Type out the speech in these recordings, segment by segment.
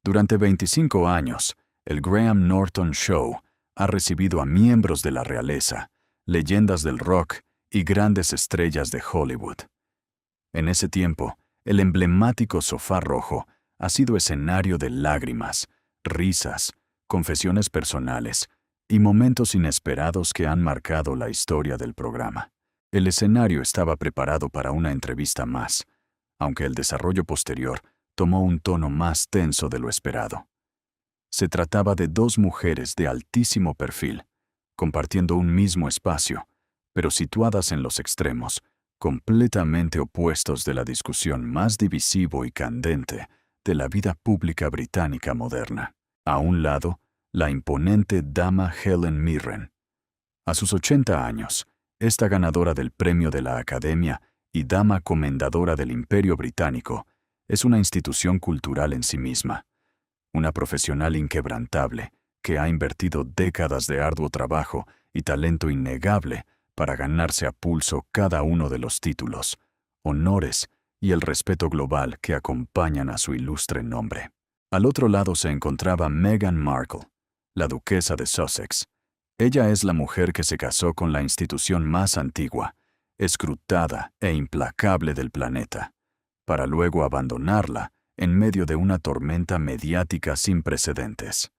Durante 25 años, el Graham Norton Show ha recibido a miembros de la realeza, leyendas del rock y grandes estrellas de Hollywood. En ese tiempo, el emblemático sofá rojo ha sido escenario de lágrimas, risas, confesiones personales y momentos inesperados que han marcado la historia del programa. El escenario estaba preparado para una entrevista más, aunque el desarrollo posterior tomó un tono más tenso de lo esperado. Se trataba de dos mujeres de altísimo perfil, compartiendo un mismo espacio, pero situadas en los extremos, completamente opuestos de la discusión más divisivo y candente de la vida pública británica moderna. A un lado, la imponente dama Helen Mirren. A sus 80 años, esta ganadora del premio de la Academia y dama comendadora del Imperio Británico es una institución cultural en sí misma, una profesional inquebrantable que ha invertido décadas de arduo trabajo y talento innegable para ganarse a pulso cada uno de los títulos, honores y el respeto global que acompañan a su ilustre nombre. Al otro lado se encontraba Meghan Markle, la duquesa de Sussex. Ella es la mujer que se casó con la institución más antigua, escrutada e implacable del planeta, para luego abandonarla en medio de una tormenta mediática sin precedentes.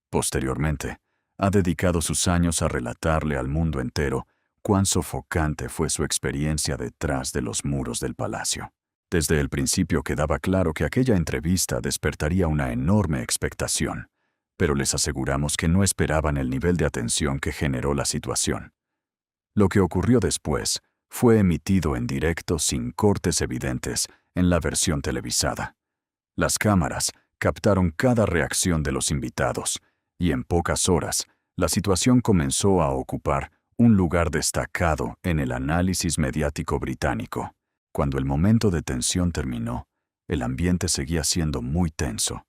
Posteriormente, ha dedicado sus años a relatarle al mundo entero cuán sofocante fue su experiencia detrás de los muros del palacio. Desde el principio quedaba claro que aquella entrevista despertaría una enorme expectación, pero les aseguramos que no esperaban el nivel de atención que generó la situación. Lo que ocurrió después fue emitido en directo sin cortes evidentes en la versión televisada. Las cámaras captaron cada reacción de los invitados, y en pocas horas, la situación comenzó a ocupar un lugar destacado en el análisis mediático británico. Cuando el momento de tensión terminó, el ambiente seguía siendo muy tenso.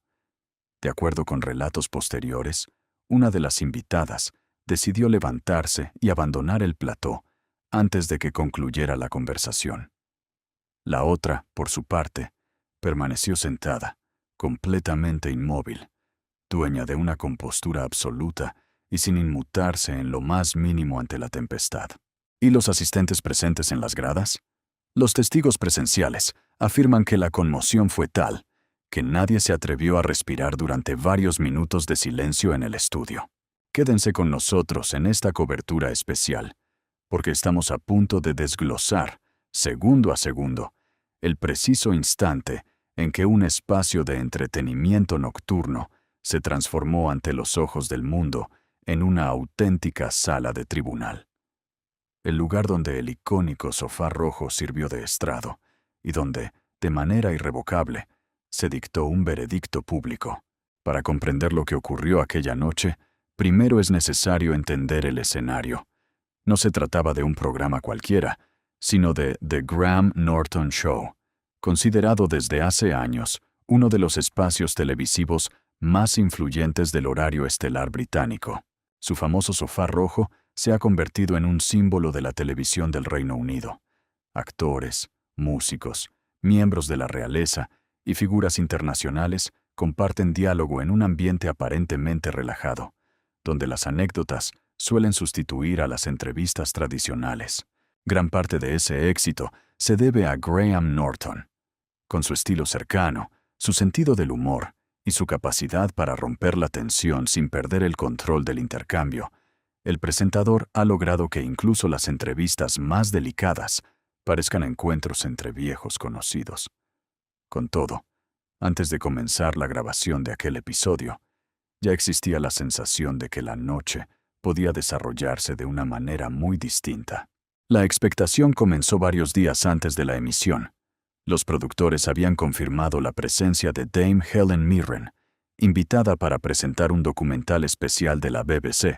De acuerdo con relatos posteriores, una de las invitadas decidió levantarse y abandonar el plató antes de que concluyera la conversación. La otra, por su parte, permaneció sentada, completamente inmóvil, dueña de una compostura absoluta y sin inmutarse en lo más mínimo ante la tempestad. ¿Y los asistentes presentes en las gradas? Los testigos presenciales afirman que la conmoción fue tal que nadie se atrevió a respirar durante varios minutos de silencio en el estudio. Quédense con nosotros en esta cobertura especial, porque estamos a punto de desglosar, segundo a segundo, el preciso instante en que un espacio de entretenimiento nocturno se transformó ante los ojos del mundo en una auténtica sala de tribunal. El lugar donde el icónico sofá rojo sirvió de estrado y donde, de manera irrevocable, se dictó un veredicto público. Para comprender lo que ocurrió aquella noche, primero es necesario entender el escenario. No se trataba de un programa cualquiera, sino de The Graham Norton Show, considerado desde hace años uno de los espacios televisivos más influyentes del horario estelar británico. Su famoso sofá rojo se ha convertido en un símbolo de la televisión del Reino Unido. Actores, músicos, miembros de la realeza y figuras internacionales comparten diálogo en un ambiente aparentemente relajado, donde las anécdotas suelen sustituir a las entrevistas tradicionales. Gran parte de ese éxito se debe a Graham Norton. Con su estilo cercano, su sentido del humor y su capacidad para romper la tensión sin perder el control del intercambio, el presentador ha logrado que incluso las entrevistas más delicadas parezcan encuentros entre viejos conocidos. Con todo, antes de comenzar la grabación de aquel episodio, ya existía la sensación de que la noche podía desarrollarse de una manera muy distinta. La expectación comenzó varios días antes de la emisión. Los productores habían confirmado la presencia de Dame Helen Mirren, invitada para presentar un documental especial de la BBC,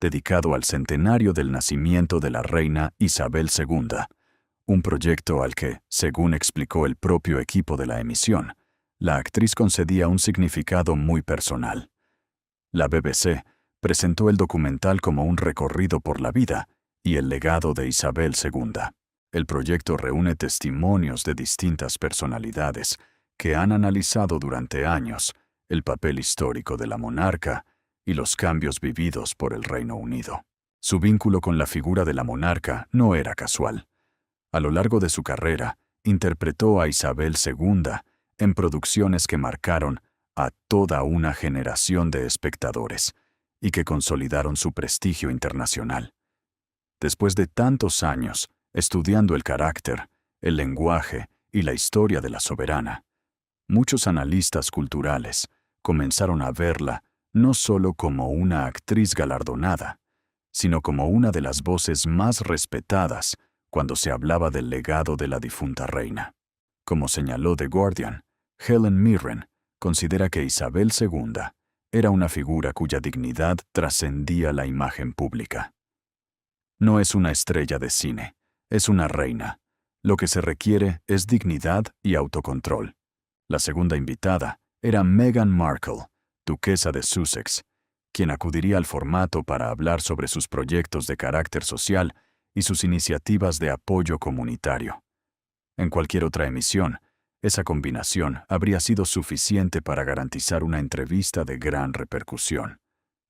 dedicado al centenario del nacimiento de la reina Isabel II, un proyecto al que, según explicó el propio equipo de la emisión, la actriz concedía un significado muy personal. La BBC presentó el documental como un recorrido por la vida y el legado de Isabel II. El proyecto reúne testimonios de distintas personalidades que han analizado durante años el papel histórico de la monarca y los cambios vividos por el Reino Unido. Su vínculo con la figura de la monarca no era casual. A lo largo de su carrera, interpretó a Isabel II en producciones que marcaron a toda una generación de espectadores y que consolidaron su prestigio internacional. Después de tantos años estudiando el carácter, el lenguaje y la historia de la soberana, muchos analistas culturales comenzaron a verla no solo como una actriz galardonada, sino como una de las voces más respetadas cuando se hablaba del legado de la difunta reina. Como señaló The Guardian, Helen Mirren considera que Isabel II era una figura cuya dignidad trascendía la imagen pública. No es una estrella de cine, es una reina. Lo que se requiere es dignidad y autocontrol. La segunda invitada era Meghan Markle, duquesa de Sussex, quien acudiría al formato para hablar sobre sus proyectos de carácter social y sus iniciativas de apoyo comunitario. En cualquier otra emisión, esa combinación habría sido suficiente para garantizar una entrevista de gran repercusión.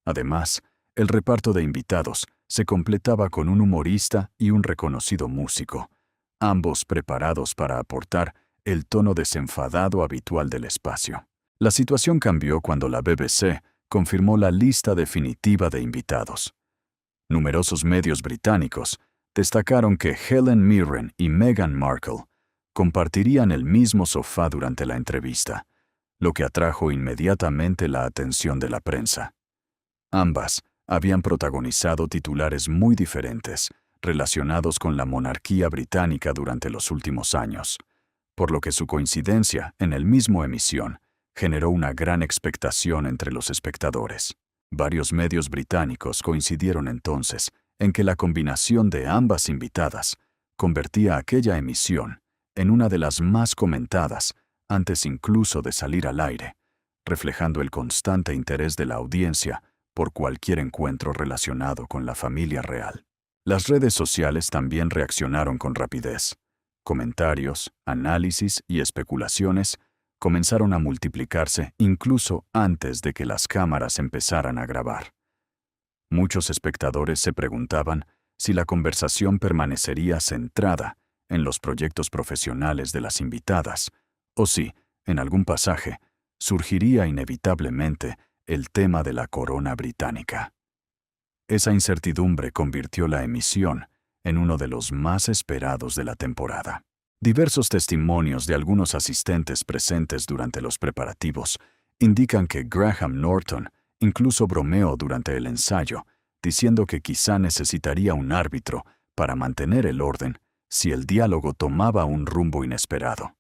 Además, el reparto de invitados se completaba con un humorista y un reconocido músico, ambos preparados para aportar el tono desenfadado habitual del espacio. La situación cambió cuando la BBC confirmó la lista definitiva de invitados. Numerosos medios británicos destacaron que Helen Mirren y Meghan Markle compartirían el mismo sofá durante la entrevista, lo que atrajo inmediatamente la atención de la prensa. Ambas habían protagonizado titulares muy diferentes relacionados con la monarquía británica durante los últimos años, por lo que su coincidencia en el mismo emisión generó una gran expectación entre los espectadores. Varios medios británicos coincidieron entonces en que la combinación de ambas invitadas convertía aquella emisión en una de las más comentadas antes incluso de salir al aire, reflejando el constante interés de la audiencia por cualquier encuentro relacionado con la familia real. Las redes sociales también reaccionaron con rapidez. Comentarios, análisis y especulaciones comenzaron a multiplicarse incluso antes de que las cámaras empezaran a grabar. Muchos espectadores se preguntaban si la conversación permanecería centrada en los proyectos profesionales de las invitadas, o si, en algún pasaje, surgiría inevitablemente el tema de la corona británica. Esa incertidumbre convirtió la emisión en uno de los más esperados de la temporada. Diversos testimonios de algunos asistentes presentes durante los preparativos indican que Graham Norton incluso bromeó durante el ensayo, diciendo que quizá necesitaría un árbitro para mantener el orden si el diálogo tomaba un rumbo inesperado.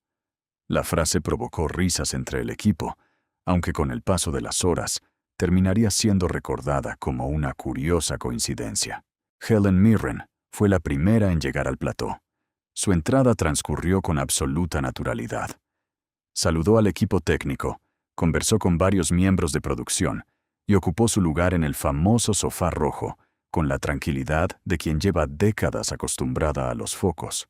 La frase provocó risas entre el equipo, aunque con el paso de las horas terminaría siendo recordada como una curiosa coincidencia. Helen Mirren fue la primera en llegar al plató. Su entrada transcurrió con absoluta naturalidad. Saludó al equipo técnico, conversó con varios miembros de producción y ocupó su lugar en el famoso sofá rojo, con la tranquilidad de quien lleva décadas acostumbrada a los focos.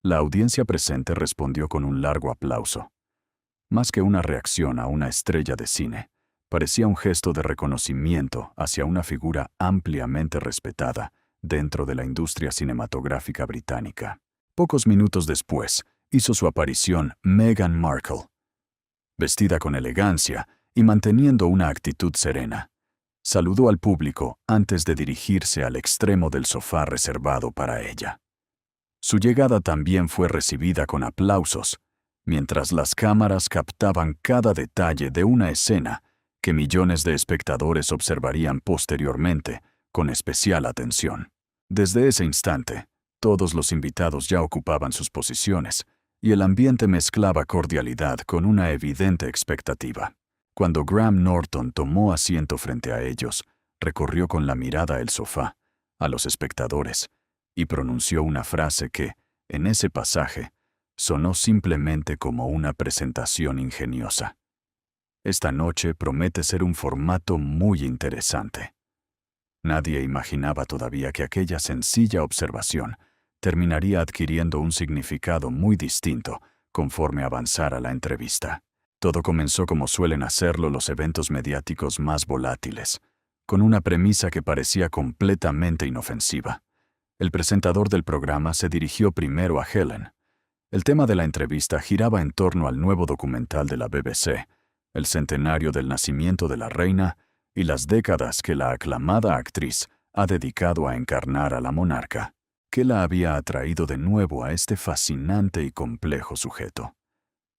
La audiencia presente respondió con un largo aplauso. Más que una reacción a una estrella de cine, parecía un gesto de reconocimiento hacia una figura ampliamente respetada dentro de la industria cinematográfica británica. Pocos minutos después, hizo su aparición Meghan Markle. Vestida con elegancia y manteniendo una actitud serena, saludó al público antes de dirigirse al extremo del sofá reservado para ella. Su llegada también fue recibida con aplausos, mientras las cámaras captaban cada detalle de una escena que millones de espectadores observarían posteriormente con especial atención. Desde ese instante, todos los invitados ya ocupaban sus posiciones, y el ambiente mezclaba cordialidad con una evidente expectativa. Cuando Graham Norton tomó asiento frente a ellos, recorrió con la mirada el sofá, a los espectadores, y pronunció una frase que, en ese pasaje, sonó simplemente como una presentación ingeniosa. Esta noche promete ser un formato muy interesante. Nadie imaginaba todavía que aquella sencilla observación terminaría adquiriendo un significado muy distinto conforme avanzara la entrevista. Todo comenzó como suelen hacerlo los eventos mediáticos más volátiles, con una premisa que parecía completamente inofensiva. El presentador del programa se dirigió primero a Helen. El tema de la entrevista giraba en torno al nuevo documental de la BBC, el centenario del nacimiento de la reina y las décadas que la aclamada actriz ha dedicado a encarnar a la monarca. ¿Qué la había atraído de nuevo a este fascinante y complejo sujeto?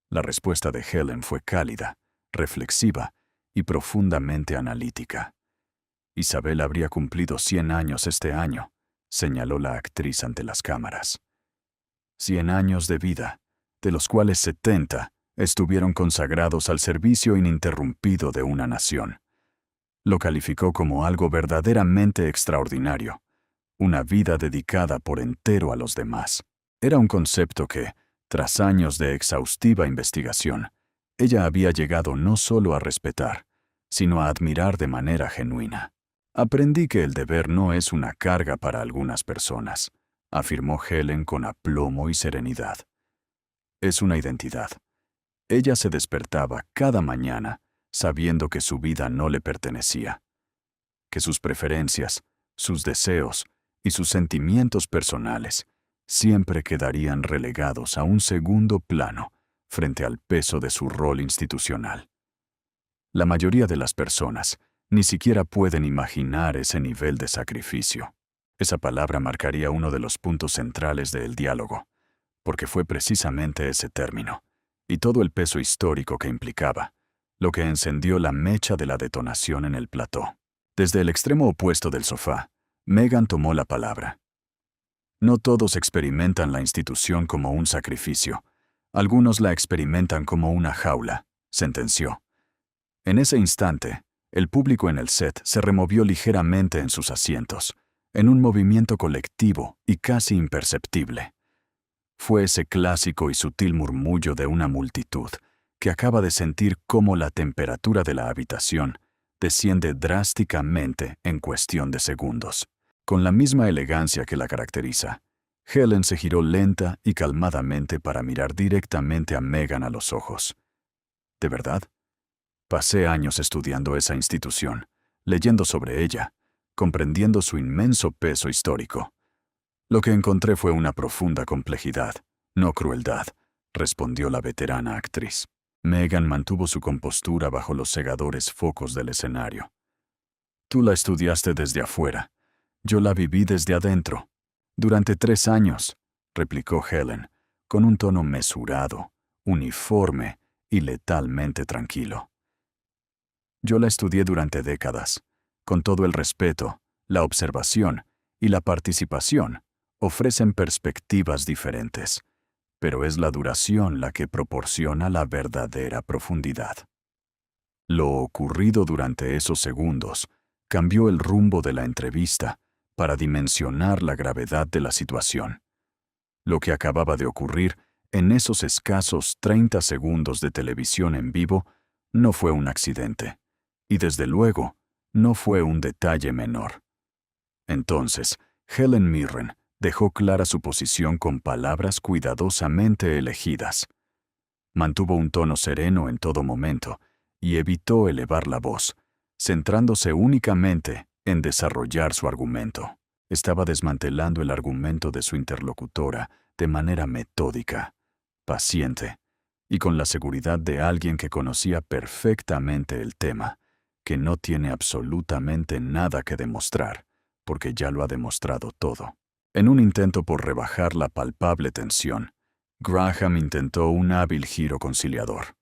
La respuesta de Helen fue cálida, reflexiva y profundamente analítica. Isabel habría cumplido 100 años este año, señaló la actriz ante las cámaras. 100 años de vida, de los cuales 70 estuvieron consagrados al servicio ininterrumpido de una nación. Lo calificó como algo verdaderamente extraordinario, una vida dedicada por entero a los demás. Era un concepto que, tras años de exhaustiva investigación, ella había llegado no solo a respetar, sino a admirar de manera genuina. Aprendí que el deber no es una carga para algunas personas, afirmó Helen con aplomo y serenidad. Es una identidad. Ella se despertaba cada mañana sabiendo que su vida no le pertenecía, que sus preferencias, sus deseos y sus sentimientos personales siempre quedarían relegados a un segundo plano frente al peso de su rol institucional. La mayoría de las personas ni siquiera pueden imaginar ese nivel de sacrificio. Esa palabra marcaría uno de los puntos centrales del diálogo, porque fue precisamente ese término, y todo el peso histórico que implicaba, lo que encendió la mecha de la detonación en el plató. Desde el extremo opuesto del sofá, Meghan tomó la palabra. No todos experimentan la institución como un sacrificio. Algunos la experimentan como una jaula, sentenció. En ese instante, el público en el set se removió ligeramente en sus asientos, en un movimiento colectivo y casi imperceptible. Fue ese clásico y sutil murmullo de una multitud que acaba de sentir cómo la temperatura de la habitación desciende drásticamente en cuestión de segundos. Con la misma elegancia que la caracteriza, Helen se giró lenta y calmadamente para mirar directamente a Meghan a los ojos. ¿De verdad? Pasé años estudiando esa institución, leyendo sobre ella, comprendiendo su inmenso peso histórico. Lo que encontré fue una profunda complejidad, no crueldad, respondió la veterana actriz. Meghan mantuvo su compostura bajo los cegadores focos del escenario. Tú la estudiaste desde afuera. Yo la viví desde adentro. Durante 3 años, replicó Helen, con un tono mesurado, uniforme y letalmente tranquilo. Yo la estudié durante décadas. Con todo el respeto, la observación y la participación ofrecen perspectivas diferentes, pero es la duración la que proporciona la verdadera profundidad. Lo ocurrido durante esos segundos cambió el rumbo de la entrevista para dimensionar la gravedad de la situación. Lo que acababa de ocurrir en esos escasos 30 segundos de televisión en vivo no fue un accidente, y desde luego no fue un detalle menor. Entonces, Helen Mirren dejó clara su posición con palabras cuidadosamente elegidas. Mantuvo un tono sereno en todo momento y evitó elevar la voz, centrándose únicamente en desarrollar su argumento. Estaba desmantelando el argumento de su interlocutora de manera metódica, paciente, y con la seguridad de alguien que conocía perfectamente el tema, que no tiene absolutamente nada que demostrar, porque ya lo ha demostrado todo. En un intento por rebajar la palpable tensión, Graham intentó un hábil giro conciliador.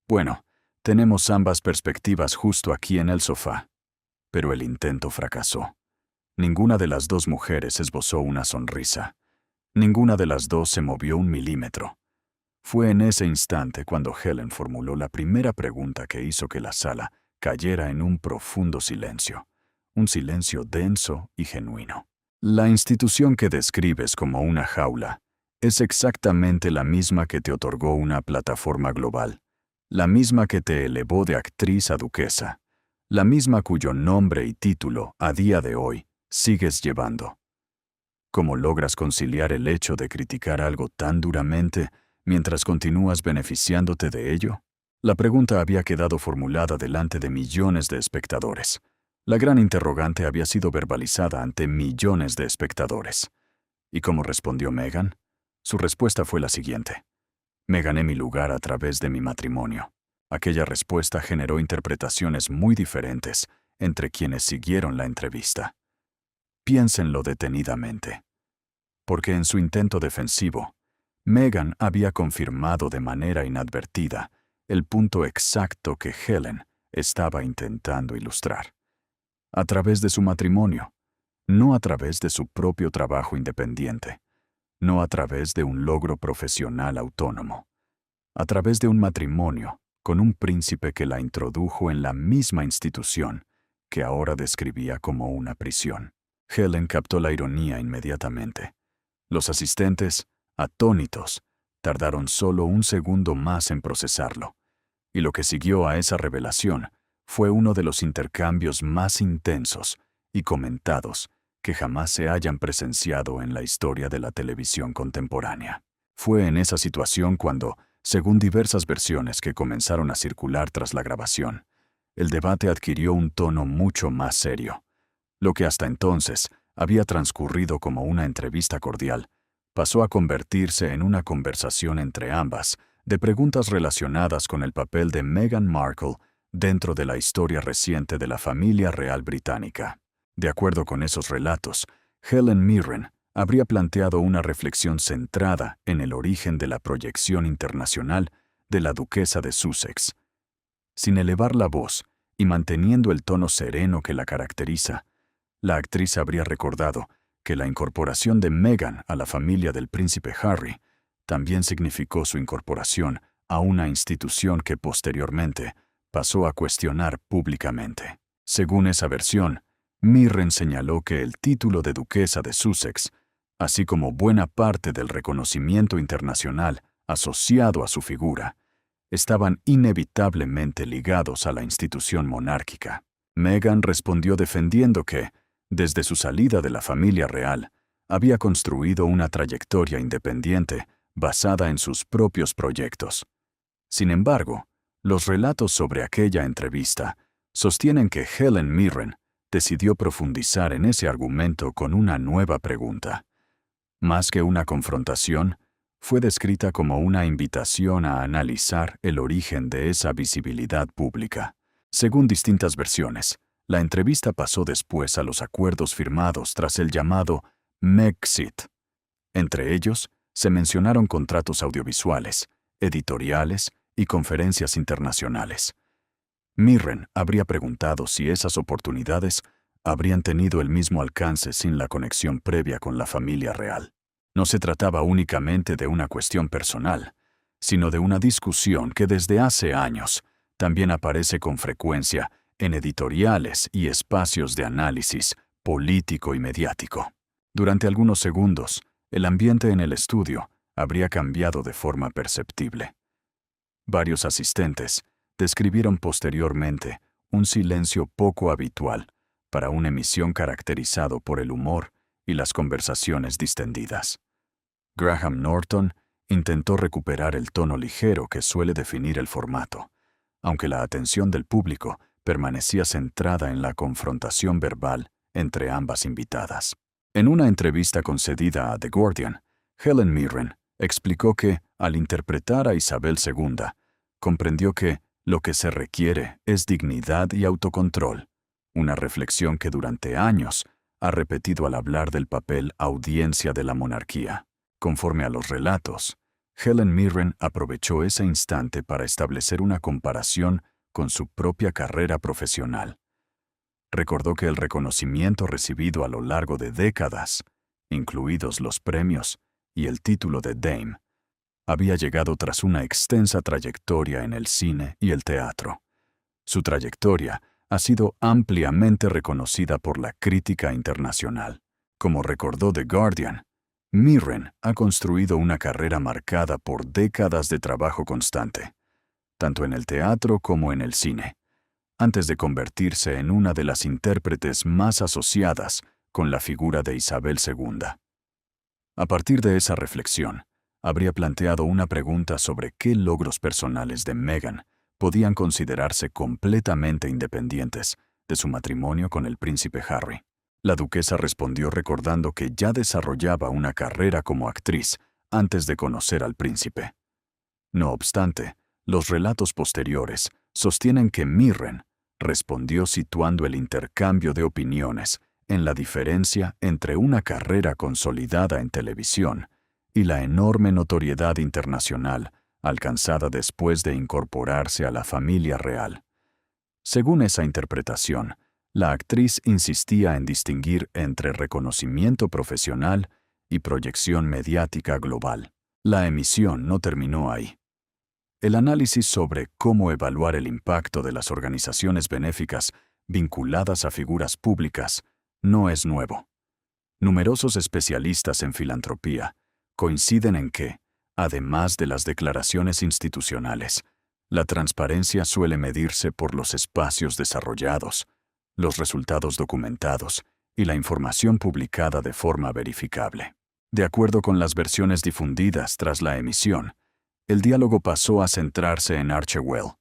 Bueno, tenemos ambas perspectivas justo aquí en el sofá. Pero el intento fracasó. Ninguna de las dos mujeres esbozó una sonrisa. Ninguna de las dos se movió un milímetro. Fue en ese instante cuando Helen formuló la primera pregunta que hizo que la sala cayera en un profundo silencio, un silencio denso y genuino. La institución que describes como una jaula es exactamente la misma que te otorgó una plataforma global, la misma que te elevó de actriz a duquesa, la misma cuyo nombre y título, a día de hoy, sigues llevando. ¿Cómo logras conciliar el hecho de criticar algo tan duramente mientras continúas beneficiándote de ello? La pregunta había quedado formulada delante de millones de espectadores. La gran interrogante había sido verbalizada ante millones de espectadores. ¿Y cómo respondió Meghan? Su respuesta fue la siguiente: me gané mi lugar a través de mi matrimonio. Aquella respuesta generó interpretaciones muy diferentes entre quienes siguieron la entrevista. Piénsenlo detenidamente. Porque en su intento defensivo, Meghan había confirmado de manera inadvertida el punto exacto que Helen estaba intentando ilustrar. A través de su matrimonio, no a través de su propio trabajo independiente, no a través de un logro profesional autónomo, a través de un matrimonio con un príncipe que la introdujo en la misma institución que ahora describía como una prisión. Helen captó la ironía inmediatamente. Los asistentes, atónitos, tardaron solo un segundo más en procesarlo, y lo que siguió a esa revelación fue uno de los intercambios más intensos y comentados que jamás se hayan presenciado en la historia de la televisión contemporánea. Fue en esa situación cuando, según diversas versiones que comenzaron a circular tras la grabación, el debate adquirió un tono mucho más serio. Lo que hasta entonces había transcurrido como una entrevista cordial, pasó a convertirse en una conversación entre ambas de preguntas relacionadas con el papel de Meghan Markle dentro de la historia reciente de la familia real británica. De acuerdo con esos relatos, Helen Mirren habría planteado una reflexión centrada en el origen de la proyección internacional de la duquesa de Sussex. Sin elevar la voz y manteniendo el tono sereno que la caracteriza, la actriz habría recordado que la incorporación de Meghan a la familia del príncipe Harry también significó su incorporación a una institución que posteriormente pasó a cuestionar públicamente. Según esa versión, Mirren señaló que el título de duquesa de Sussex, así como buena parte del reconocimiento internacional asociado a su figura, estaban inevitablemente ligados a la institución monárquica. Meghan respondió defendiendo que, desde su salida de la familia real, había construido una trayectoria independiente basada en sus propios proyectos. Sin embargo, los relatos sobre aquella entrevista sostienen que Helen Mirren decidió profundizar en ese argumento con una nueva pregunta. Más que una confrontación, fue descrita como una invitación a analizar el origen de esa visibilidad pública. Según distintas versiones, la entrevista pasó después a los acuerdos firmados tras el llamado Megxit. Entre ellos, se mencionaron contratos audiovisuales, editoriales y conferencias internacionales. Mirren habría preguntado si esas oportunidades habrían tenido el mismo alcance sin la conexión previa con la familia real. No se trataba únicamente de una cuestión personal, sino de una discusión que desde hace años también aparece con frecuencia en editoriales y espacios de análisis político y mediático. Durante algunos segundos, el ambiente en el estudio habría cambiado de forma perceptible. Varios asistentes describieron posteriormente un silencio poco habitual para una emisión caracterizado por el humor y las conversaciones distendidas. Graham Norton intentó recuperar el tono ligero que suele definir el formato, aunque la atención del público permanecía centrada en la confrontación verbal entre ambas invitadas. En una entrevista concedida a The Guardian, Helen Mirren explicó que, al interpretar a Isabel II, comprendió que lo que se requiere es dignidad y autocontrol, una reflexión que durante años ha repetido al hablar del papel audiencia de la monarquía. Conforme a los relatos, Helen Mirren aprovechó ese instante para establecer una comparación con su propia carrera profesional. Recordó que el reconocimiento recibido a lo largo de décadas, incluidos los premios y el título de Dame, había llegado tras una extensa trayectoria en el cine y el teatro. Su trayectoria ha sido ampliamente reconocida por la crítica internacional. Como recordó The Guardian, Mirren ha construido una carrera marcada por décadas de trabajo constante, tanto en el teatro como en el cine, antes de convertirse en una de las intérpretes más asociadas con la figura de Isabel II. A partir de esa reflexión, habría planteado una pregunta sobre qué logros personales de Meghan podían considerarse completamente independientes de su matrimonio con el príncipe Harry. La duquesa respondió recordando que ya desarrollaba una carrera como actriz antes de conocer al príncipe. No obstante, los relatos posteriores sostienen que Mirren respondió situando el intercambio de opiniones en la diferencia entre una carrera consolidada en televisión y la enorme notoriedad internacional alcanzada después de incorporarse a la familia real. Según esa interpretación, la actriz insistía en distinguir entre reconocimiento profesional y proyección mediática global. La emisión no terminó ahí. El análisis sobre cómo evaluar el impacto de las organizaciones benéficas vinculadas a figuras públicas no es nuevo. Numerosos especialistas en filantropía coinciden en que, además de las declaraciones institucionales, la transparencia suele medirse por los espacios desarrollados, los resultados documentados y la información publicada de forma verificable. De acuerdo con las versiones difundidas tras la emisión, el diálogo pasó a centrarse en Archewell,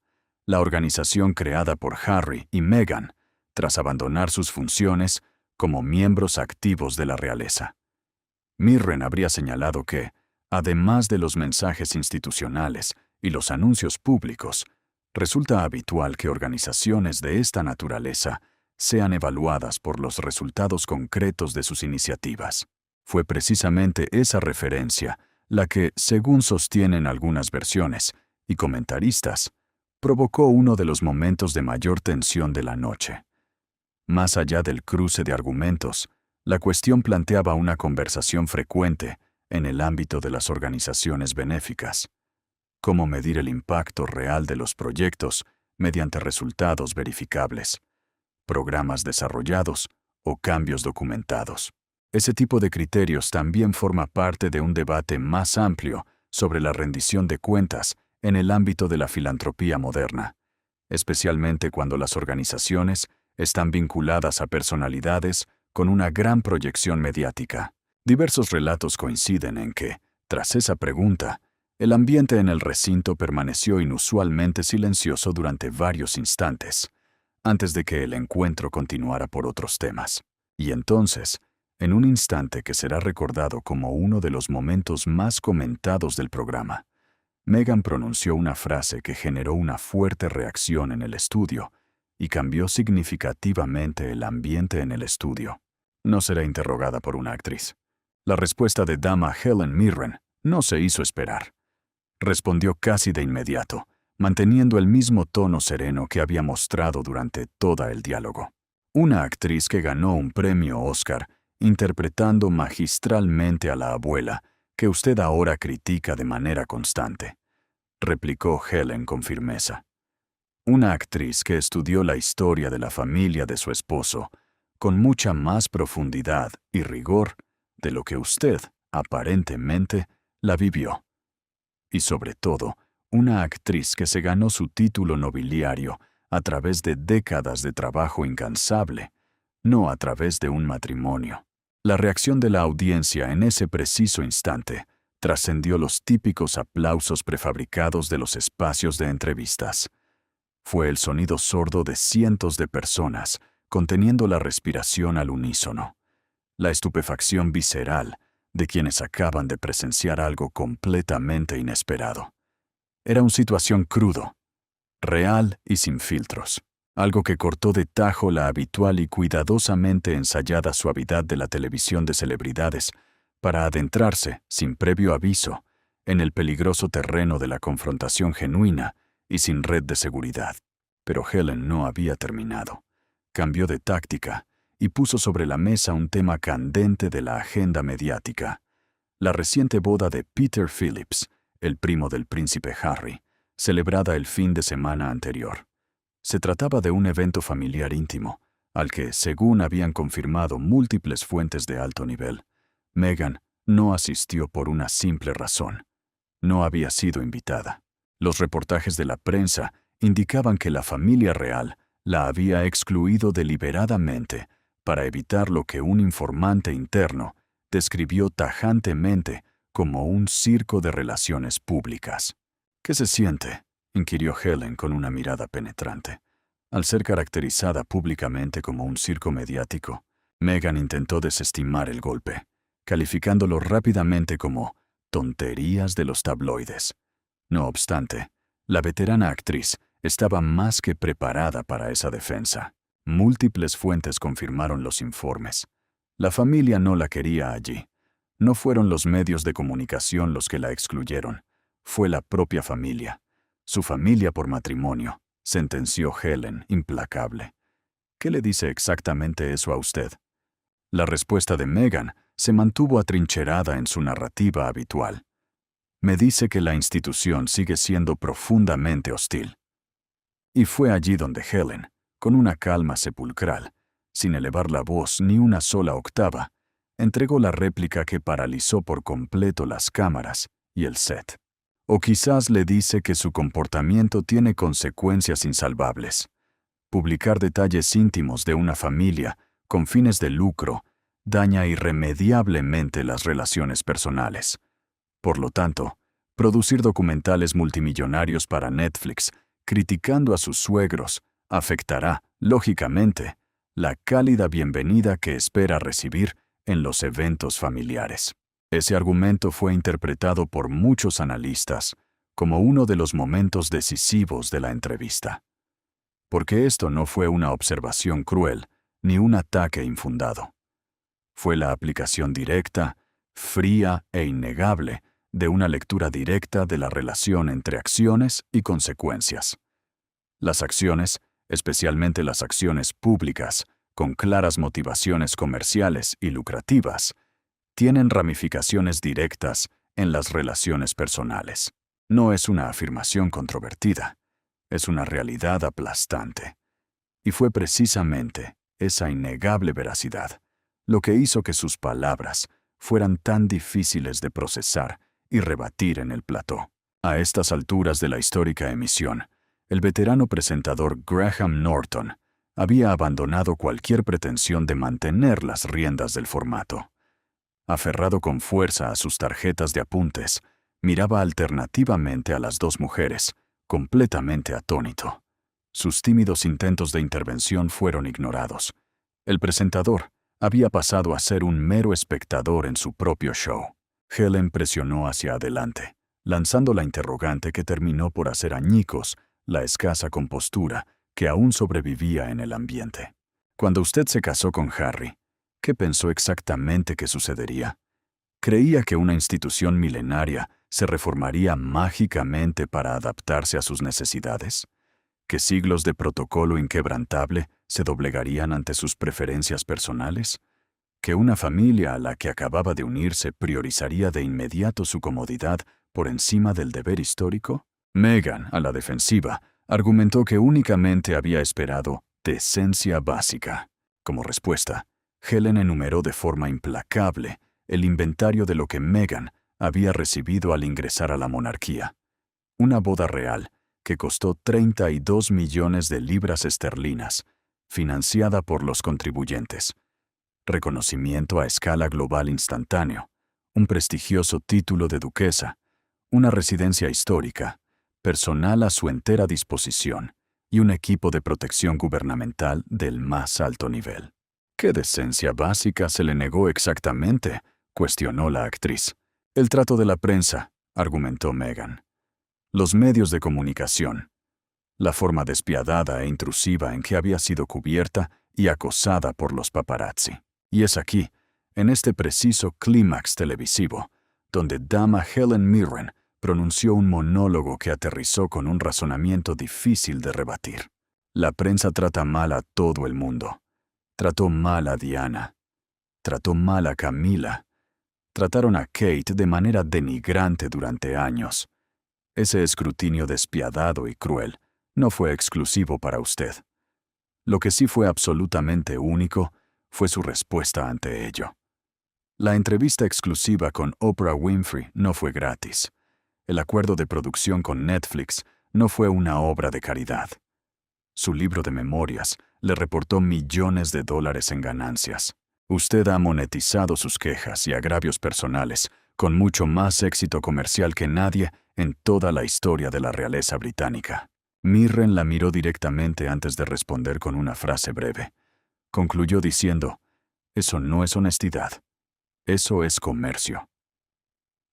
la organización creada por Harry y Meghan tras abandonar sus funciones como miembros activos de la realeza. Mirren habría señalado que, además de los mensajes institucionales y los anuncios públicos, resulta habitual que organizaciones de esta naturaleza sean evaluadas por los resultados concretos de sus iniciativas. Fue precisamente esa referencia la que, según sostienen algunas versiones y comentaristas, provocó uno de los momentos de mayor tensión de la noche. Más allá del cruce de argumentos, la cuestión planteaba una conversación frecuente en el ámbito de las organizaciones benéficas. ¿Cómo medir el impacto real de los proyectos mediante resultados verificables, programas desarrollados o cambios documentados? Ese tipo de criterios también forma parte de un debate más amplio sobre la rendición de cuentas en el ámbito de la filantropía moderna, especialmente cuando las organizaciones están vinculadas a personalidades con una gran proyección mediática. Diversos relatos coinciden en que, tras esa pregunta, el ambiente en el recinto permaneció inusualmente silencioso durante varios instantes, antes de que el encuentro continuara por otros temas. Y entonces, en un instante que será recordado como uno de los momentos más comentados del programa, Meghan pronunció una frase que generó una fuerte reacción en el estudio y cambió significativamente el ambiente en el estudio. No será interrogada por una actriz. La respuesta de dama Helen Mirren no se hizo esperar. Respondió casi de inmediato, manteniendo el mismo tono sereno que había mostrado durante todo el diálogo. Una actriz que ganó un premio Oscar interpretando magistralmente a la abuela que usted ahora critica de manera constante, replicó Helen con firmeza. Una actriz que estudió la historia de la familia de su esposo con mucha más profundidad y rigor de lo que usted, aparentemente, la vivió. Y sobre todo, una actriz que se ganó su título nobiliario a través de décadas de trabajo incansable, no a través de un matrimonio. La reacción de la audiencia en ese preciso instante trascendió los típicos aplausos prefabricados de los espacios de entrevistas. Fue el sonido sordo de cientos de personas conteniendo la respiración al unísono, la estupefacción visceral de quienes acaban de presenciar algo completamente inesperado. Era una situación crudo, real y sin filtros. Algo que cortó de tajo la habitual y cuidadosamente ensayada suavidad de la televisión de celebridades para adentrarse, sin previo aviso, en el peligroso terreno de la confrontación genuina y sin red de seguridad. Pero Helen no había terminado. Cambió de táctica y puso sobre la mesa un tema candente de la agenda mediática: la reciente boda de Peter Phillips, el primo del príncipe Harry, celebrada el fin de semana anterior. Se trataba de un evento familiar íntimo, al que, según habían confirmado múltiples fuentes de alto nivel, Meghan no asistió por una simple razón: no había sido invitada. Los reportajes de la prensa indicaban que la familia real la había excluido deliberadamente para evitar lo que un informante interno describió tajantemente como un circo de relaciones públicas. ¿Qué se siente?, inquirió Helen con una mirada penetrante. Al ser caracterizada públicamente como un circo mediático, Meghan intentó desestimar el golpe, calificándolo rápidamente como tonterías de los tabloides. No obstante, la veterana actriz estaba más que preparada para esa defensa. Múltiples fuentes confirmaron los informes. La familia no la quería allí. No fueron los medios de comunicación los que la excluyeron. Fue la propia familia. Su familia por matrimonio, sentenció Helen, implacable. ¿Qué le dice exactamente eso a usted? La respuesta de Meghan se mantuvo atrincherada en su narrativa habitual. Me dice que la institución sigue siendo profundamente hostil. Y fue allí donde Helen, con una calma sepulcral, sin elevar la voz ni una sola octava, entregó la réplica que paralizó por completo las cámaras y el set. O quizás le dice que su comportamiento tiene consecuencias insalvables. Publicar detalles íntimos de una familia con fines de lucro daña irremediablemente las relaciones personales. Por lo tanto, producir documentales multimillonarios para Netflix criticando a sus suegros afectará, lógicamente, la cálida bienvenida que espera recibir en los eventos familiares. Ese argumento fue interpretado por muchos analistas como uno de los momentos decisivos de la entrevista. Porque esto no fue una observación cruel ni un ataque infundado. Fue la aplicación directa, fría e innegable de una lectura directa de la relación entre acciones y consecuencias. Las acciones, especialmente las acciones públicas, con claras motivaciones comerciales y lucrativas, tienen ramificaciones directas en las relaciones personales. No es una afirmación controvertida, es una realidad aplastante. Y fue precisamente esa innegable veracidad lo que hizo que sus palabras fueran tan difíciles de procesar y rebatir en el plató. A estas alturas de la histórica emisión, el veterano presentador Graham Norton había abandonado cualquier pretensión de mantener las riendas del formato. Aferrado con fuerza a sus tarjetas de apuntes, miraba alternativamente a las dos mujeres, completamente atónito. Sus tímidos intentos de intervención fueron ignorados. El presentador había pasado a ser un mero espectador en su propio show. Helen presionó hacia adelante, lanzando la interrogante que terminó por hacer añicos la escasa compostura que aún sobrevivía en el ambiente. Cuando usted se casó con Harry, ¿qué pensó exactamente que sucedería? ¿Creía que una institución milenaria se reformaría mágicamente para adaptarse a sus necesidades? ¿Que siglos de protocolo inquebrantable se doblegarían ante sus preferencias personales? ¿Que una familia a la que acababa de unirse priorizaría de inmediato su comodidad por encima del deber histórico? Meghan, a la defensiva, argumentó que únicamente había esperado decencia básica. Como respuesta, Helen enumeró de forma implacable el inventario de lo que Meghan había recibido al ingresar a la monarquía. Una boda real que costó 32 millones de libras esterlinas, financiada por los contribuyentes. Reconocimiento a escala global instantáneo, un prestigioso título de duquesa, una residencia histórica, personal a su entera disposición y un equipo de protección gubernamental del más alto nivel. ¿Qué decencia básica se le negó exactamente?, cuestionó la actriz. El trato de la prensa, argumentó Meghan. Los medios de comunicación. La forma despiadada e intrusiva en que había sido cubierta y acosada por los paparazzi. Y es aquí, en este preciso clímax televisivo, donde dama Helen Mirren pronunció un monólogo que aterrizó con un razonamiento difícil de rebatir. La prensa trata mal a todo el mundo. Trató mal a Diana. Trató mal a Camila. Trataron a Kate de manera denigrante durante años. Ese escrutinio despiadado y cruel no fue exclusivo para usted. Lo que sí fue absolutamente único fue su respuesta ante ello. La entrevista exclusiva con Oprah Winfrey no fue gratis. El acuerdo de producción con Netflix no fue una obra de caridad. Su libro de memorias le reportó millones de dólares en ganancias. Usted ha monetizado sus quejas y agravios personales con mucho más éxito comercial que nadie en toda la historia de la realeza británica. Mirren la miró directamente antes de responder con una frase breve. Concluyó diciendo, «Eso no es honestidad. Eso es comercio».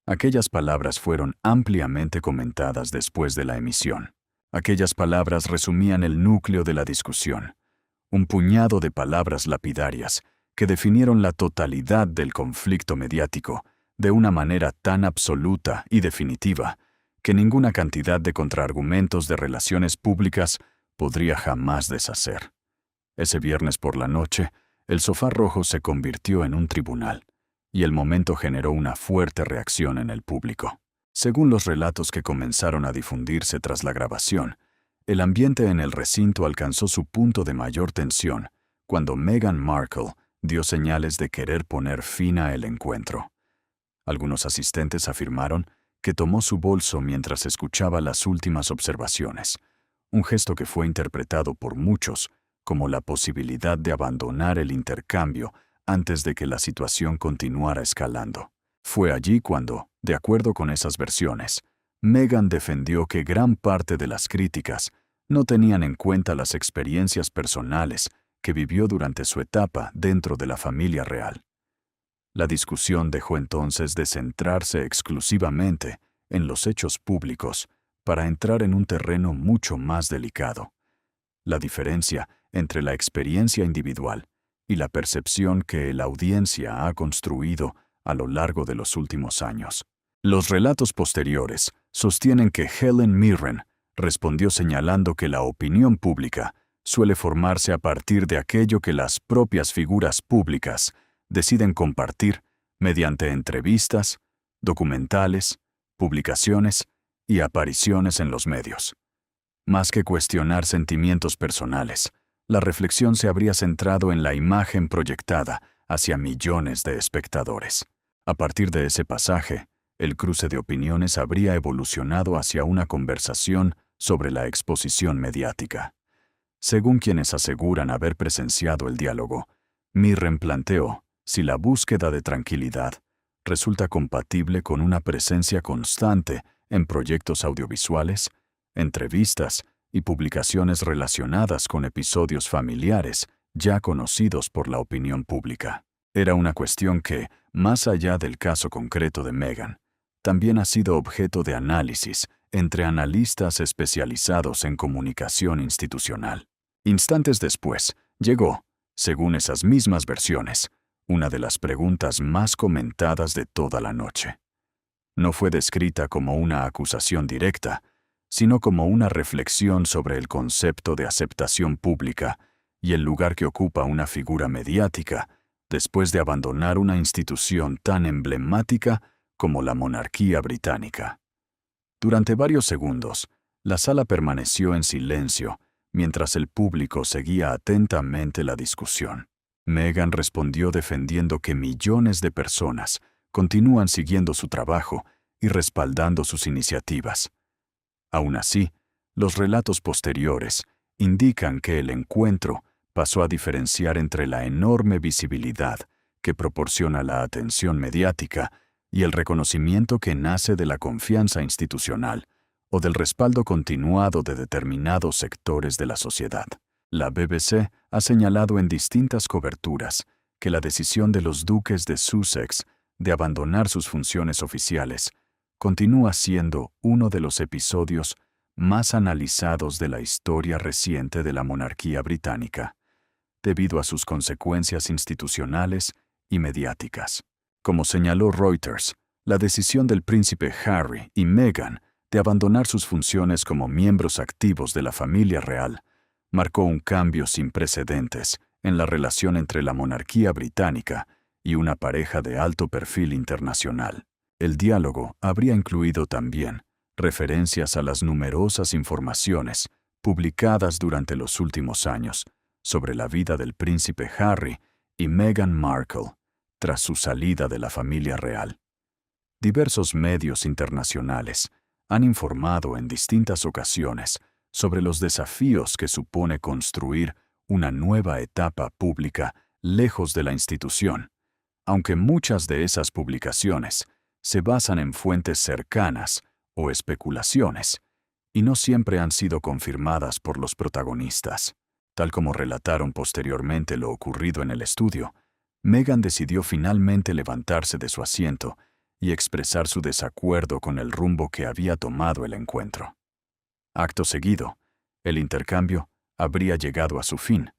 Aquellas palabras fueron ampliamente comentadas después de la emisión. Aquellas palabras resumían el núcleo de la discusión. Un puñado de palabras lapidarias que definieron la totalidad del conflicto mediático de una manera tan absoluta y definitiva que ninguna cantidad de contraargumentos de relaciones públicas podría jamás deshacer. Ese viernes por la noche, el sofá rojo se convirtió en un tribunal, y el momento generó una fuerte reacción en el público. Según los relatos que comenzaron a difundirse tras la grabación, el ambiente en el recinto alcanzó su punto de mayor tensión cuando Meghan Markle dio señales de querer poner fin a el encuentro. Algunos asistentes afirmaron que tomó su bolso mientras escuchaba las últimas observaciones, un gesto que fue interpretado por muchos como la posibilidad de abandonar el intercambio antes de que la situación continuara escalando. Fue allí cuando, de acuerdo con esas versiones, Meghan defendió que gran parte de las críticas no tenían en cuenta las experiencias personales que vivió durante su etapa dentro de la familia real. La discusión dejó entonces de centrarse exclusivamente en los hechos públicos para entrar en un terreno mucho más delicado: la diferencia entre la experiencia individual y la percepción que la audiencia ha construido a lo largo de los últimos años. Los relatos posteriores sostienen que Helen Mirren respondió señalando que la opinión pública suele formarse a partir de aquello que las propias figuras públicas deciden compartir mediante entrevistas, documentales, publicaciones y apariciones en los medios. Más que cuestionar sentimientos personales, la reflexión se habría centrado en la imagen proyectada hacia millones de espectadores. A partir de ese pasaje, el cruce de opiniones habría evolucionado hacia una conversación sobre la exposición mediática. Según quienes aseguran haber presenciado el diálogo, Mirren planteó si la búsqueda de tranquilidad resulta compatible con una presencia constante en proyectos audiovisuales, entrevistas y publicaciones relacionadas con episodios familiares ya conocidos por la opinión pública. Era una cuestión que, más allá del caso concreto de Meghan, también ha sido objeto de análisis entre analistas especializados en comunicación institucional. Instantes después, llegó, según esas mismas versiones, una de las preguntas más comentadas de toda la noche. No fue descrita como una acusación directa, sino como una reflexión sobre el concepto de aceptación pública y el lugar que ocupa una figura mediática después de abandonar una institución tan emblemática como la monarquía británica. Durante varios segundos, la sala permaneció en silencio mientras el público seguía atentamente la discusión. Meghan respondió defendiendo que millones de personas continúan siguiendo su trabajo y respaldando sus iniciativas. Aún así, los relatos posteriores indican que el encuentro pasó a diferenciar entre la enorme visibilidad que proporciona la atención mediática y el reconocimiento que nace de la confianza institucional o del respaldo continuado de determinados sectores de la sociedad. La BBC ha señalado en distintas coberturas que la decisión de los duques de Sussex de abandonar sus funciones oficiales continúa siendo uno de los episodios más analizados de la historia reciente de la monarquía británica, debido a sus consecuencias institucionales y mediáticas. Como señaló Reuters, la decisión del príncipe Harry y Meghan de abandonar sus funciones como miembros activos de la familia real marcó un cambio sin precedentes en la relación entre la monarquía británica y una pareja de alto perfil internacional. El diálogo habría incluido también referencias a las numerosas informaciones publicadas durante los últimos años sobre la vida del príncipe Harry y Meghan Markle tras su salida de la familia real. Diversos medios internacionales han informado en distintas ocasiones sobre los desafíos que supone construir una nueva etapa pública lejos de la institución, aunque muchas de esas publicaciones se basan en fuentes cercanas o especulaciones, y no siempre han sido confirmadas por los protagonistas. Tal como relataron posteriormente lo ocurrido en el estudio, Meghan decidió finalmente levantarse de su asiento y expresar su desacuerdo con el rumbo que había tomado el encuentro. Acto seguido, el intercambio habría llegado a su fin,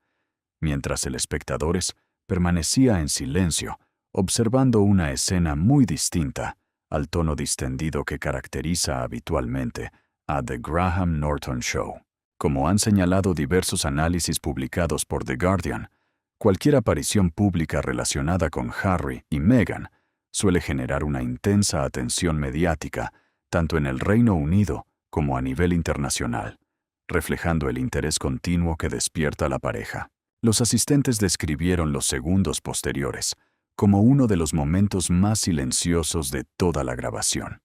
mientras el espectador permanecía en silencio, observando una escena muy distinta al tono distendido que caracteriza habitualmente a The Graham Norton Show. Como han señalado diversos análisis publicados por The Guardian, cualquier aparición pública relacionada con Harry y Meghan suele generar una intensa atención mediática, tanto en el Reino Unido como a nivel internacional, reflejando el interés continuo que despierta la pareja. Los asistentes describieron los segundos posteriores como uno de los momentos más silenciosos de toda la grabación.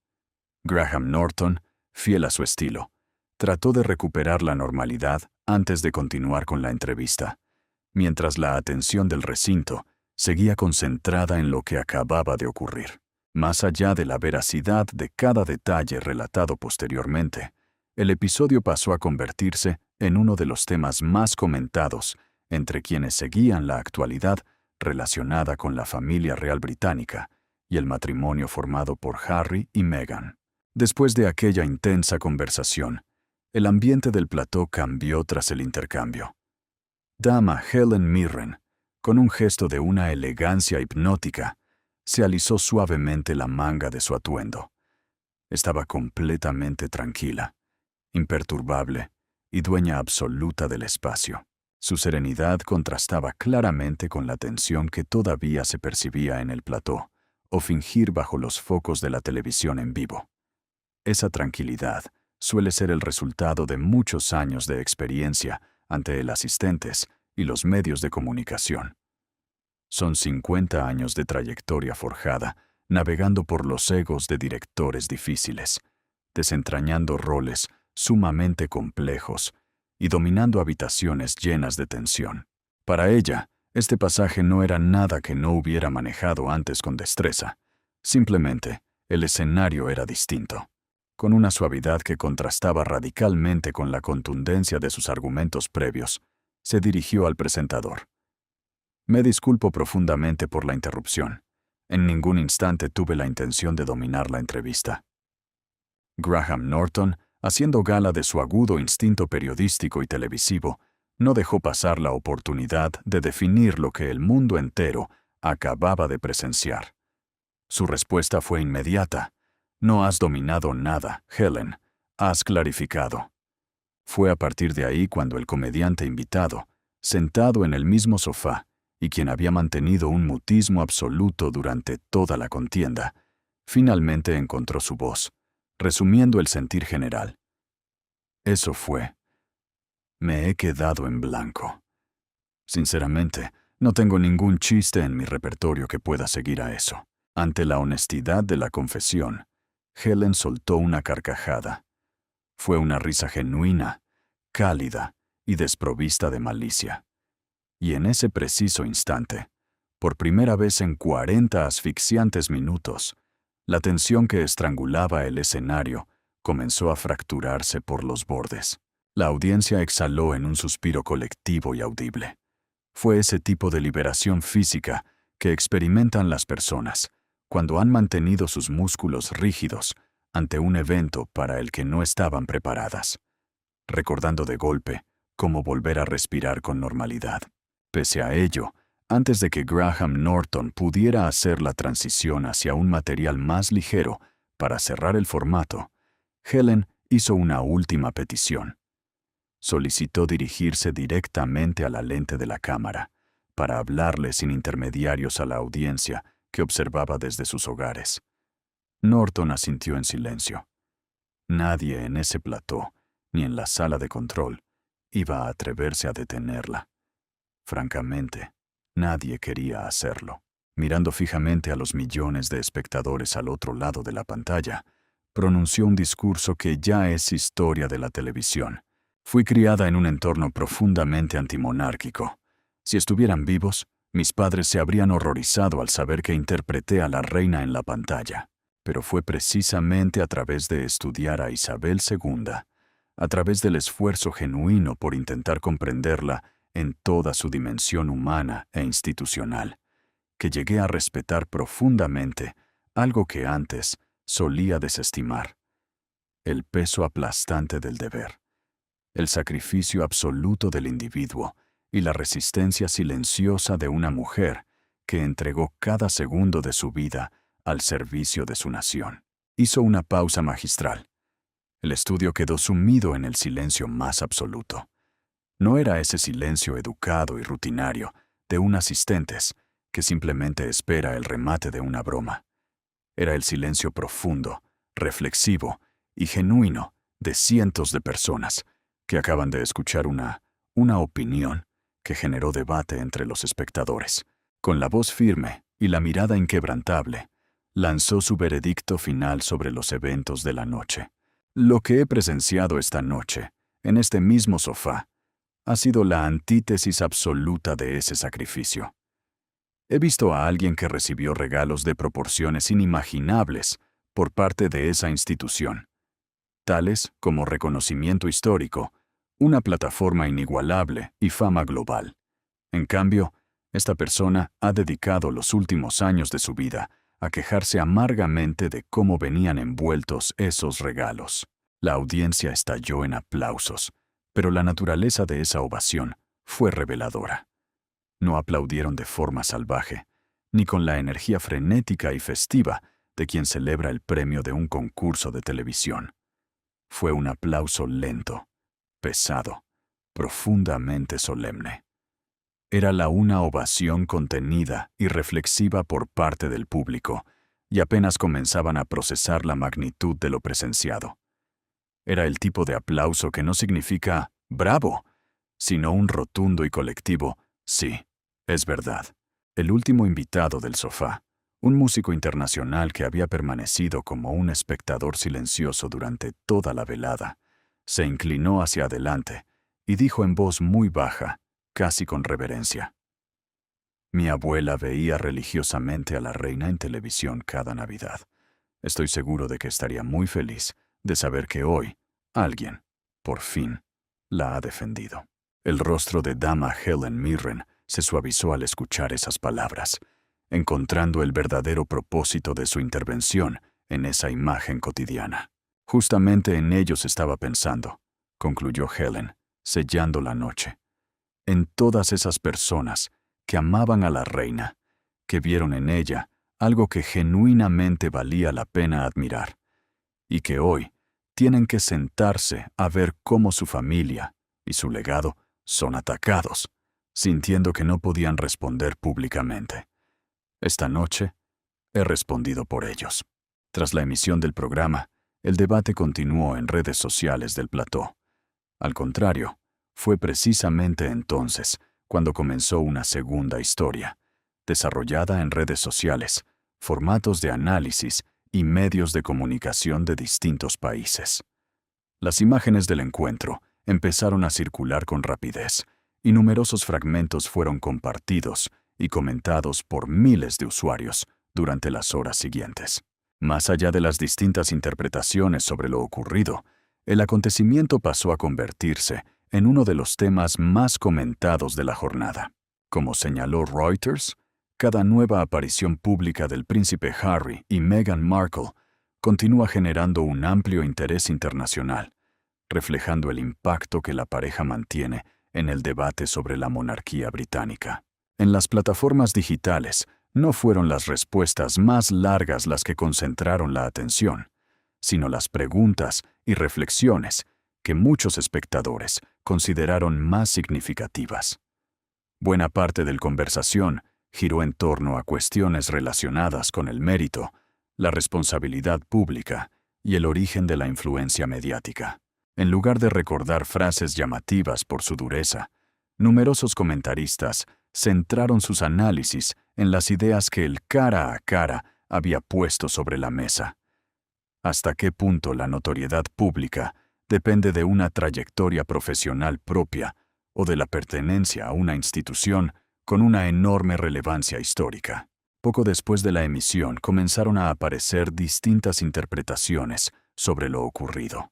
Graham Norton, fiel a su estilo, trató de recuperar la normalidad antes de continuar con la entrevista, mientras la atención del recinto seguía concentrada en lo que acababa de ocurrir. Más allá de la veracidad de cada detalle relatado posteriormente, el episodio pasó a convertirse en uno de los temas más comentados entre quienes seguían la actualidad relacionada con la familia real británica y el matrimonio formado por Harry y Meghan. Después de aquella intensa conversación, el ambiente del plató cambió tras el intercambio. Dama Helen Mirren, con un gesto de una elegancia hipnótica, se alisó suavemente la manga de su atuendo. Estaba completamente tranquila, imperturbable y dueña absoluta del espacio. Su serenidad contrastaba claramente con la tensión que todavía se percibía en el plató, o fingir bajo los focos de la televisión en vivo. Esa tranquilidad suele ser el resultado de muchos años de experiencia ante el asistentes y los medios de comunicación. Son 50 años de trayectoria forjada, navegando por los egos de directores difíciles, desentrañando roles sumamente complejos y dominando habitaciones llenas de tensión. Para ella, este pasaje no era nada que no hubiera manejado antes con destreza. Simplemente, el escenario era distinto. Con una suavidad que contrastaba radicalmente con la contundencia de sus argumentos previos, se dirigió al presentador. Me disculpo profundamente por la interrupción. En ningún instante tuve la intención de dominar la entrevista. Graham Norton, haciendo gala de su agudo instinto periodístico y televisivo, no dejó pasar la oportunidad de definir lo que el mundo entero acababa de presenciar. Su respuesta fue inmediata. No has dominado nada, Helen. Has clarificado. Fue a partir de ahí cuando el comediante invitado, sentado en el mismo sofá, y quien había mantenido un mutismo absoluto durante toda la contienda, finalmente encontró su voz, resumiendo el sentir general. Eso fue. Me he quedado en blanco. Sinceramente, no tengo ningún chiste en mi repertorio que pueda seguir a eso. Ante la honestidad de la confesión, Helen soltó una carcajada. Fue una risa genuina, cálida y desprovista de malicia. Y en ese preciso instante, por primera vez en 40 asfixiantes minutos, la tensión que estrangulaba el escenario comenzó a fracturarse por los bordes. La audiencia exhaló en un suspiro colectivo y audible. Fue ese tipo de liberación física que experimentan las personas cuando han mantenido sus músculos rígidos ante un evento para el que no estaban preparadas, recordando de golpe cómo volver a respirar con normalidad. Pese a ello, antes de que Graham Norton pudiera hacer la transición hacia un material más ligero para cerrar el formato, Helen hizo una última petición. Solicitó dirigirse directamente a la lente de la cámara para hablarle sin intermediarios a la audiencia que observaba desde sus hogares. Norton asintió en silencio. Nadie en ese plató, ni en la sala de control, iba a atreverse a detenerla. Francamente, nadie quería hacerlo. Mirando fijamente a los millones de espectadores al otro lado de la pantalla, pronunció un discurso que ya es historia de la televisión. Fui criada en un entorno profundamente antimonárquico. Si estuvieran vivos, mis padres se habrían horrorizado al saber que interpreté a la reina en la pantalla. Pero fue precisamente a través de estudiar a Isabel II, a través del esfuerzo genuino por intentar comprenderla en toda su dimensión humana e institucional, que llegué a respetar profundamente algo que antes solía desestimar: el peso aplastante del deber, el sacrificio absoluto del individuo y la resistencia silenciosa de una mujer que entregó cada segundo de su vida al servicio de su nación. Hizo una pausa magistral. El estudio quedó sumido en el silencio más absoluto. No era ese silencio educado y rutinario de un asistentes que simplemente espera el remate de una broma. Era el silencio profundo, reflexivo y genuino de cientos de personas que acaban de escuchar una opinión que generó debate entre los espectadores. Con la voz firme y la mirada inquebrantable, lanzó su veredicto final sobre los eventos de la noche. Lo que he presenciado esta noche, en este mismo sofá, ha sido la antítesis absoluta de ese sacrificio. He visto a alguien que recibió regalos de proporciones inimaginables por parte de esa institución, tales como reconocimiento histórico, una plataforma inigualable y fama global. En cambio, esta persona ha dedicado los últimos años de su vida a quejarse amargamente de cómo venían envueltos esos regalos. La audiencia estalló en aplausos, pero la naturaleza de esa ovación fue reveladora. No aplaudieron de forma salvaje, ni con la energía frenética y festiva de quien celebra el premio de un concurso de televisión. Fue un aplauso lento, pesado, profundamente solemne. Era una ovación contenida y reflexiva por parte del público, y apenas comenzaban a procesar la magnitud de lo presenciado. Era el tipo de aplauso que no significa «bravo», sino un rotundo y colectivo «sí, es verdad». El último invitado del sofá, un músico internacional que había permanecido como un espectador silencioso durante toda la velada, se inclinó hacia adelante y dijo en voz muy baja, casi con reverencia: «Mi abuela veía religiosamente a la reina en televisión cada Navidad. Estoy seguro de que estaría muy feliz de saber que hoy alguien, por fin, la ha defendido». El rostro de dama Helen Mirren se suavizó al escuchar esas palabras, encontrando el verdadero propósito de su intervención en esa imagen cotidiana. Justamente en ellos estaba pensando, concluyó Helen, sellando la noche. En todas esas personas que amaban a la reina, que vieron en ella algo que genuinamente valía la pena admirar, y que hoy tienen que sentarse a ver cómo su familia y su legado son atacados, sintiendo que no podían responder públicamente. Esta noche he respondido por ellos. Tras la emisión del programa, el debate continuó en redes sociales del plató. Al contrario, fue precisamente entonces cuando comenzó una segunda historia, desarrollada en redes sociales, formatos de análisis y medios de comunicación de distintos países. Las imágenes del encuentro empezaron a circular con rapidez, y numerosos fragmentos fueron compartidos y comentados por miles de usuarios durante las horas siguientes. Más allá de las distintas interpretaciones sobre lo ocurrido, el acontecimiento pasó a convertirse en uno de los temas más comentados de la jornada. Como señaló Reuters, cada nueva aparición pública del príncipe Harry y Meghan Markle continúa generando un amplio interés internacional, reflejando el impacto que la pareja mantiene en el debate sobre la monarquía británica. En las plataformas digitales, no fueron las respuestas más largas las que concentraron la atención, sino las preguntas y reflexiones que muchos espectadores consideraron más significativas. Buena parte del conversación giró en torno a cuestiones relacionadas con el mérito, la responsabilidad pública y el origen de la influencia mediática. En lugar de recordar frases llamativas por su dureza, numerosos comentaristas centraron sus análisis en las ideas que el cara a cara había puesto sobre la mesa. ¿Hasta qué punto la notoriedad pública depende de una trayectoria profesional propia o de la pertenencia a una institución con una enorme relevancia histórica? Poco después de la emisión comenzaron a aparecer distintas interpretaciones sobre lo ocurrido.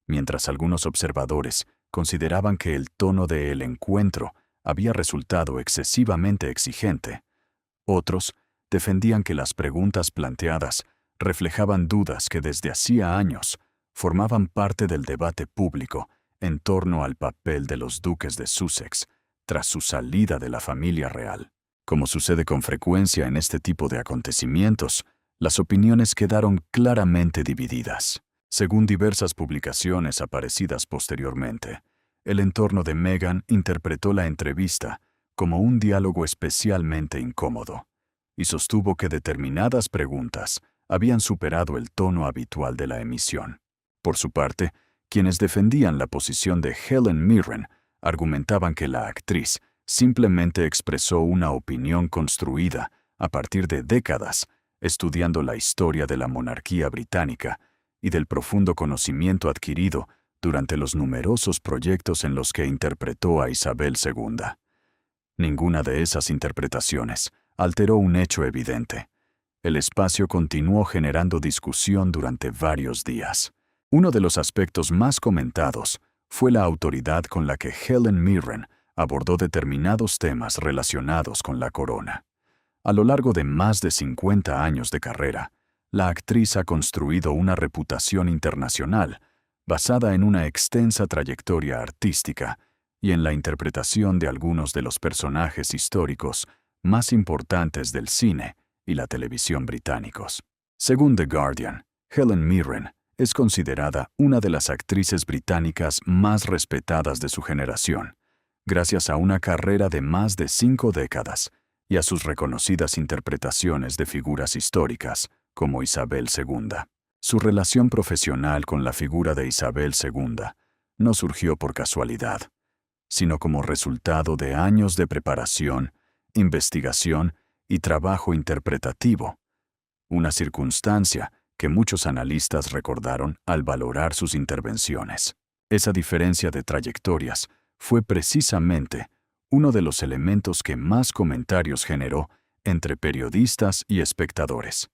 Mientras algunos observadores consideraban que el tono del encuentro había resultado excesivamente exigente, otros defendían que las preguntas planteadas reflejaban dudas que desde hacía años formaban parte del debate público en torno al papel de los duques de Sussex tras su salida de la familia real. Como sucede con frecuencia en este tipo de acontecimientos, las opiniones quedaron claramente divididas. Según diversas publicaciones aparecidas posteriormente, el entorno de Meghan interpretó la entrevista como un diálogo especialmente incómodo y sostuvo que determinadas preguntas habían superado el tono habitual de la emisión. Por su parte, quienes defendían la posición de Helen Mirren argumentaban que la actriz simplemente expresó una opinión construida a partir de décadas estudiando la historia de la monarquía británica y del profundo conocimiento adquirido durante los numerosos proyectos en los que interpretó a Isabel II. Ninguna de esas interpretaciones alteró un hecho evidente. El espacio continuó generando discusión durante varios días. Uno de los aspectos más comentados fue la autoridad con la que Helen Mirren abordó determinados temas relacionados con la corona. A lo largo de más de 50 años de carrera, la actriz ha construido una reputación internacional basada en una extensa trayectoria artística y en la interpretación de algunos de los personajes históricos más importantes del cine y la televisión británicos. Según The Guardian, Helen Mirren es considerada una de las actrices británicas más respetadas de su generación, gracias a una carrera de más de 5 décadas y a sus reconocidas interpretaciones de figuras históricas, como Isabel II. Su relación profesional con la figura de Isabel II no surgió por casualidad, sino como resultado de años de preparación, investigación y trabajo interpretativo, una circunstancia que muchos analistas recordaron al valorar sus intervenciones. Esa diferencia de trayectorias fue precisamente uno de los elementos que más comentarios generó entre periodistas y espectadores.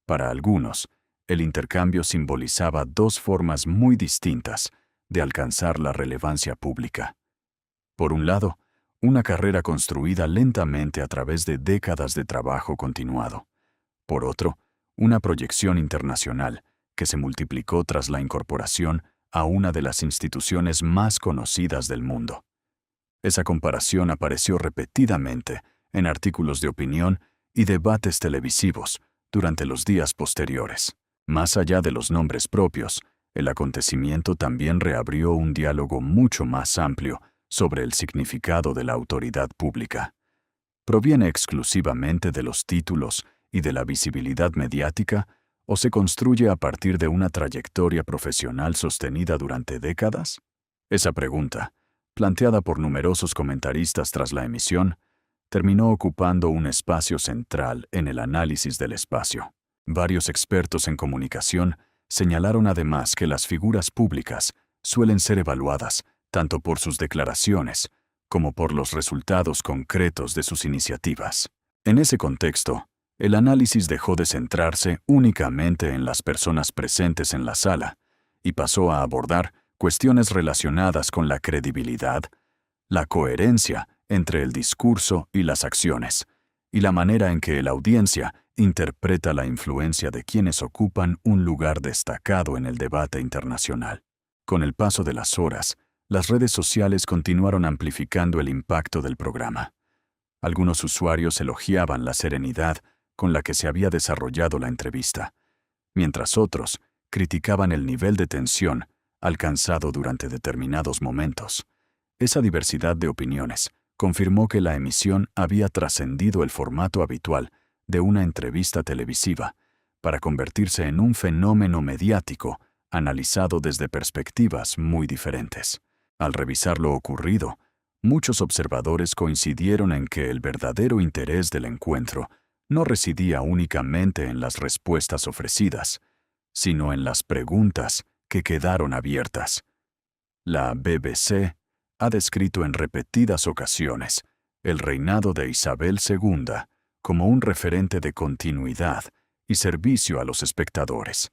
Para algunos, el intercambio simbolizaba dos formas muy distintas de alcanzar la relevancia pública. Por un lado, una carrera construida lentamente a través de décadas de trabajo continuado. Por otro, una proyección internacional que se multiplicó tras la incorporación a una de las instituciones más conocidas del mundo. Esa comparación apareció repetidamente en artículos de opinión y debates televisivos durante los días posteriores. Más allá de los nombres propios, el acontecimiento también reabrió un diálogo mucho más amplio sobre el significado de la autoridad pública. ¿Proviene exclusivamente de los títulos y de la visibilidad mediática o se construye a partir de una trayectoria profesional sostenida durante décadas? Esa pregunta, planteada por numerosos comentaristas tras la emisión, terminó ocupando un espacio central en el análisis del espacio. Varios expertos en comunicación señalaron además que las figuras públicas suelen ser evaluadas tanto por sus declaraciones como por los resultados concretos de sus iniciativas. En ese contexto, el análisis dejó de centrarse únicamente en las personas presentes en la sala y pasó a abordar cuestiones relacionadas con la credibilidad, la coherencia entre el discurso y las acciones, y la manera en que la audiencia interpreta la influencia de quienes ocupan un lugar destacado en el debate internacional. Con el paso de las horas, las redes sociales continuaron amplificando el impacto del programa. Algunos usuarios elogiaban la serenidad con la que se había desarrollado la entrevista, mientras otros criticaban el nivel de tensión alcanzado durante determinados momentos. Esa diversidad de opiniones confirmó que la emisión había trascendido el formato habitual de una entrevista televisiva para convertirse en un fenómeno mediático analizado desde perspectivas muy diferentes. Al revisar lo ocurrido, muchos observadores coincidieron en que el verdadero interés del encuentro no residía únicamente en las respuestas ofrecidas, sino en las preguntas que quedaron abiertas. La BBC ha descrito en repetidas ocasiones el reinado de Isabel II como un referente de continuidad y servicio a los espectadores,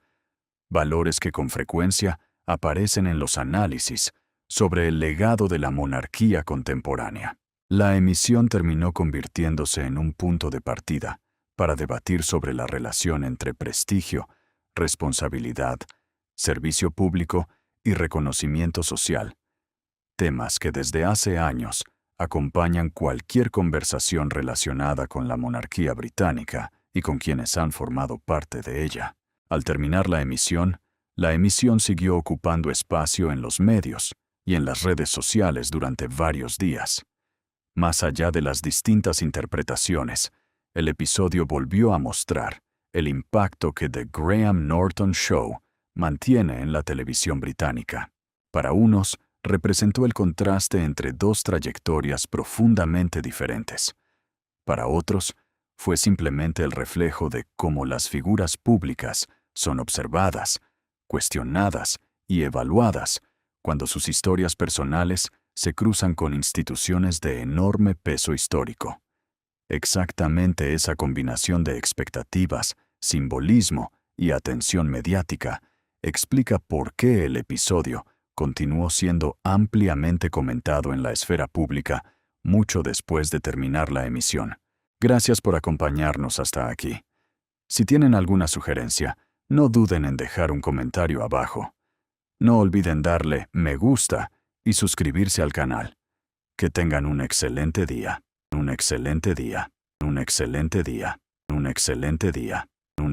valores que con frecuencia aparecen en los análisis sobre el legado de la monarquía contemporánea. La emisión terminó convirtiéndose en un punto de partida para debatir sobre la relación entre prestigio, responsabilidad, servicio público y reconocimiento social, temas que desde hace años acompañan cualquier conversación relacionada con la monarquía británica y con quienes han formado parte de ella. Al terminar la emisión siguió ocupando espacio en los medios y en las redes sociales durante varios días. Más allá de las distintas interpretaciones, el episodio volvió a mostrar el impacto que The Graham Norton Show mantiene en la televisión británica. Para unos, representó el contraste entre dos trayectorias profundamente diferentes. Para otros, fue simplemente el reflejo de cómo las figuras públicas son observadas, cuestionadas y evaluadas cuando sus historias personales se cruzan con instituciones de enorme peso histórico. Exactamente esa combinación de expectativas, simbolismo y atención mediática explica por qué el episodio continuó siendo ampliamente comentado en la esfera pública mucho después de terminar la emisión. Gracias por acompañarnos hasta aquí. Si tienen alguna sugerencia, no duden en dejar un comentario abajo. No olviden darle me gusta y suscribirse al canal. Que tengan un excelente día, un excelente día, un excelente día, un excelente día.